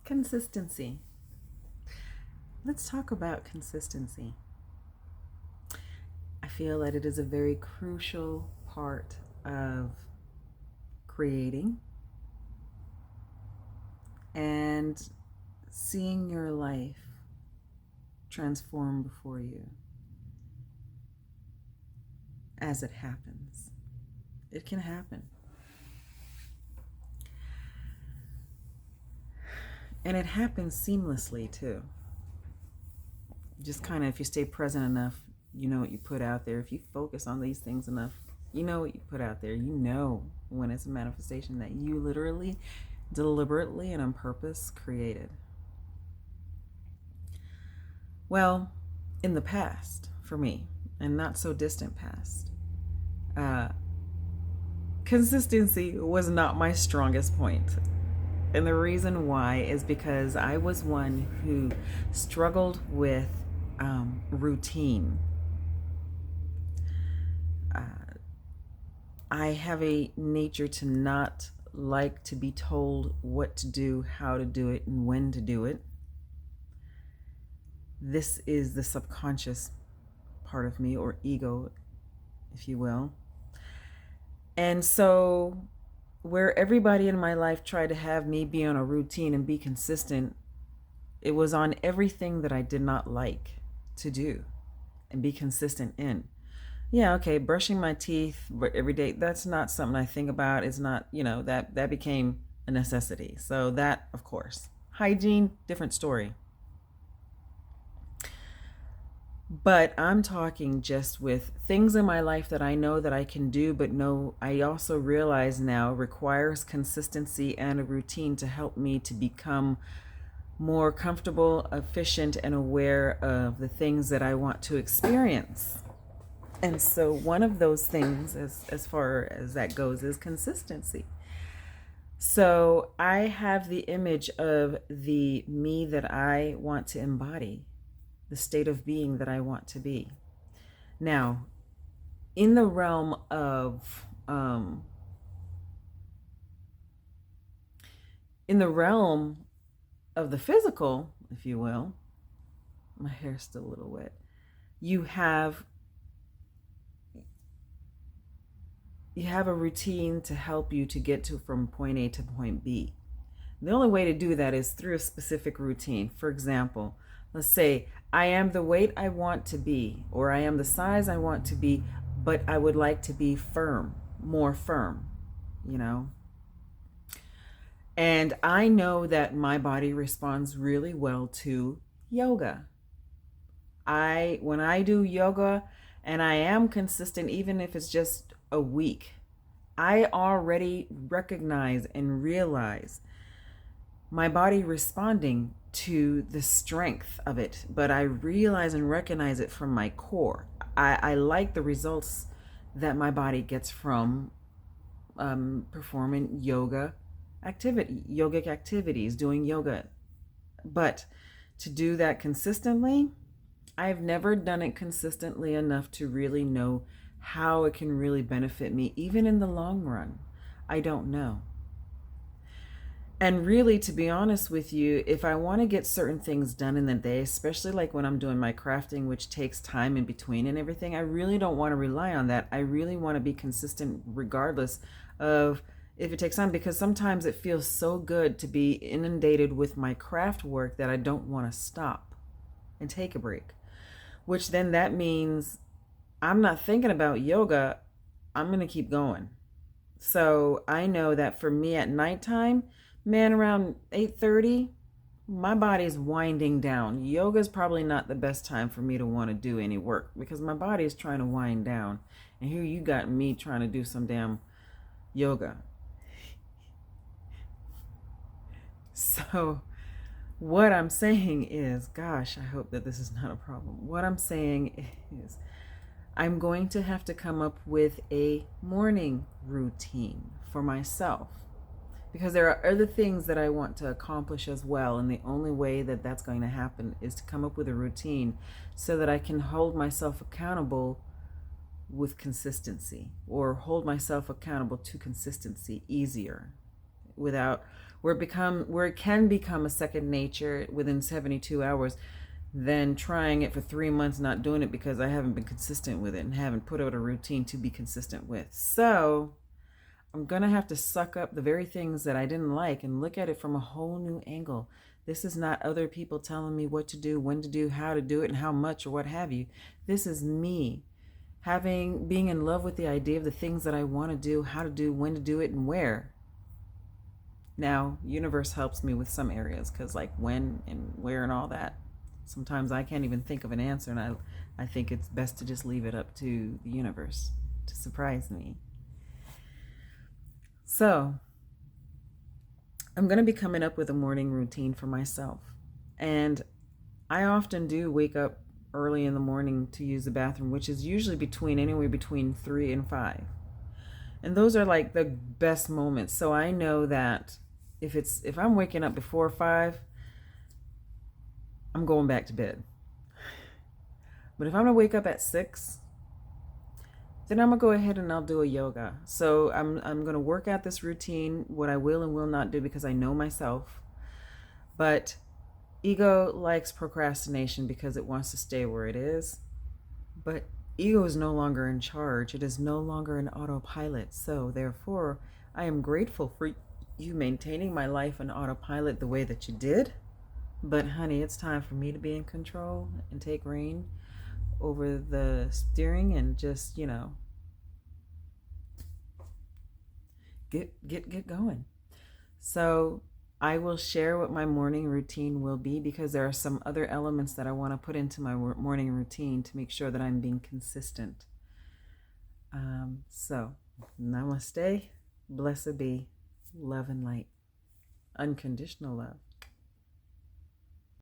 Consistency. Let's talk about consistency. I feel that it is a very crucial part of creating and seeing your life transform before you as it happens. It can happen. And it happens seamlessly too. Just kind of, if you stay present enough, you know what you put out there. If you focus on these things enough, you know what you put out there. You know when it's a manifestation that you literally, deliberately, and on purpose created. Well, in the past, for me, and not so distant past, uh, consistency was not my strongest point. And the reason why is because I was one who struggled with routine. Uh, I have a nature to not like to be told what to do, how to do it, and when to do it. This is the subconscious part of me, or ego, if you will. And so, where everybody in my life tried to have me be on a routine and be consistent, it was on everything that I did not like to do and be consistent in. Yeah, okay, brushing my teeth but every day, that's not something I think about. It's not, that became a necessity. So that, of course. Hygiene, different story. But I'm talking just with things in my life that I know that I can do, but no, I also realize now requires consistency and a routine to help me to become more comfortable, efficient, and aware of the things that I want to experience. And so one of those things, as far as that goes, is consistency. So I have the image of the me that I want to embody, the state of being that I want to be. Now, in the realm of the physical, if you will, my hair's still a little wet. You have a routine to help you to get to from point A to point B. The only way to do that is through a specific routine. For example, let's say I am the weight I want to be, or I am the size I want to be, but I would like to be firm, more firm, you know? And I know that my body responds really well to yoga. When I do yoga and I am consistent, even if it's just a week, I already recognize and realize my body responding to the strength of it, but I realize and recognize it from my core. I like the results that my body gets from performing yogic activities, doing yoga. But to do that consistently, I've never done it consistently enough to really know how it can really benefit me, even in the long run. I don't know. And really, to be honest with you, if I want to get certain things done in the day, especially like when I'm doing my crafting, which takes time in between and everything, I really don't want to rely on that. I really want to be consistent regardless of if it takes time, because sometimes it feels so good to be inundated with my craft work that I don't want to stop and take a break, which then that means I'm not thinking about yoga. I'm going to keep going. So I know that for me at nighttime, man, around 8:30, my body's winding down. Yoga is probably not the best time for me to want to do any work because my body is trying to wind down. And here you got me trying to do some damn yoga. So what I'm saying is, gosh, I hope that this is not a problem. What I'm saying is I'm going to have to come up with a morning routine for myself, because there are other things that I want to accomplish as well. And the only way that that's going to happen is to come up with a routine so that I can hold myself accountable with consistency, or hold myself accountable to consistency easier without where it can become a second nature within 72 hours than trying it for 3 months not doing it because I haven't been consistent with it and haven't put out a routine to be consistent with. So I'm gonna have to suck up the very things that I didn't like and look at it from a whole new angle. This is not other people telling me what to do, when to do, how to do it, and how much or what have you. This is me being in love with the idea of the things that I want to do, how to do, when to do it, and where. Now, universe helps me with some areas because like when and where and all that. Sometimes I can't even think of an answer, and I think it's best to just leave it up to the universe to surprise me. So, I'm going to be coming up with a morning routine for myself. And I often do wake up early in the morning to use the bathroom, which is usually anywhere between 3 and 5. And those are like the best moments. So I know that if I'm waking up before 5, I'm going back to bed. But if I'm gonna wake up at 6, then I'm gonna go ahead and I'll do a yoga. So I'm gonna work out this routine, what I will and will not do because I know myself. But ego likes procrastination because it wants to stay where it is. But ego is no longer in charge. It is no longer an autopilot. So therefore, I am grateful for you maintaining my life on autopilot the way that you did. But honey, it's time for me to be in control and take reign over the steering and just, get going. So I will share what my morning routine will be because there are some other elements that I want to put into my morning routine to make sure that I'm being consistent. So namaste, blessed be, love and light, unconditional love.